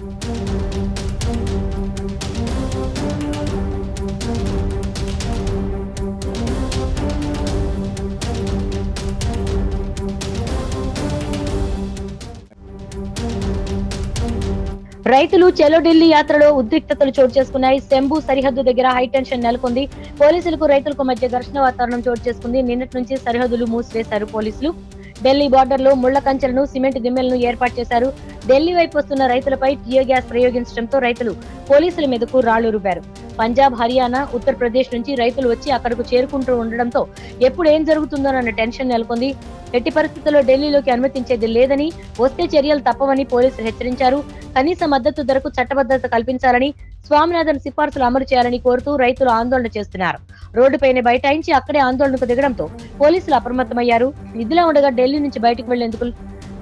రైతులు చలో ఢిల్లీ యాత్రలో ఉద్రిక్తతలు చోటు చేసుకున్నాయి. శంభు సరిహద్దు దగ్గర హైటెన్షన్ నెలకొంది. పోలీసులకు రైతులకు మధ్య ఘర్షణ వాతావరణం చోటు చేసుకుంది. నిన్నటి నుంచి సరిహద్దులు మూసివేశారు పోలీసులు. ఢిల్లీ బార్డర్ లో ముళ్ల కంచెలను, సిమెంట్ దిమ్మెలను ఏర్పాటు చేశారు. ఢిల్లీ వైపు వస్తున్న రైతులపై టియర్ గ్యాస్ ప్రయోగించడంతో రైతులు పోలీసుల మీదకు రాళ్లు రువ్వారు. పంజాబ్, హర్యానా, ఉత్తరప్రదేశ్ నుంచి రైతులు వచ్చి అక్కడకు చేరుకుంటూ ఉండడంతో ఎప్పుడు ఏం జరుగుతుందోనన్న టెన్షన్ నెలకొంది. ఎట్టి పరిస్థితుల్లో ఢిల్లీలోకి అనుమతించేది లేదని, వస్తే చర్యలు తప్పవని పోలీసులు హెచ్చరించారు. కనీస మద్దతు ధరకు చట్టబద్ధత కల్పించాలని, స్వామినాథన్ సిఫార్సులు అమలు చేయాలని కోరుతూ రైతులు ఆందోళన చేస్తున్నారు. రోడ్డుపైనే బైఠాయించి అక్కడే ఆందోళనకు దిగడంతో పోలీసులు అప్రమత్తమయ్యారు. ఇదిలా ఉండగా ఢిల్లీ నుంచి బయటకు వెళ్లేందుకు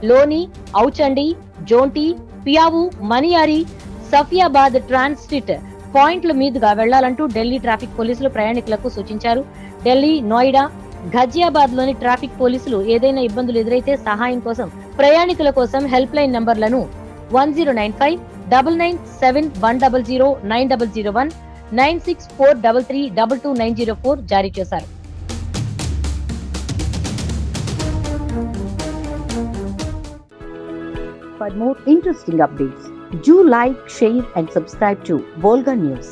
లోని, ఔచండి, జోంటి, పియావు, మనియారి, సఫియాబాద్ ట్రాన్సిట్ పాయింట్ల మీదుగా వెళ్లాలంటూ ఢిల్లీ ట్రాఫిక్ పోలీసులు ప్రయాణికులకు సూచించారు. ఢిల్లీ, నోయిడా, ఘజియాబాద్ లోని ట్రాఫిక్ పోలీసులు ఏదైనా ఇబ్బందులు ఎదురైతే సహాయం కోసం ప్రయాణికుల కోసం హెల్ప్ లైన్ నంబర్లను 1095 997100 9001 9643322904 జారీ చేశారు. For more interesting updates, do like, share and subscribe to Volga News.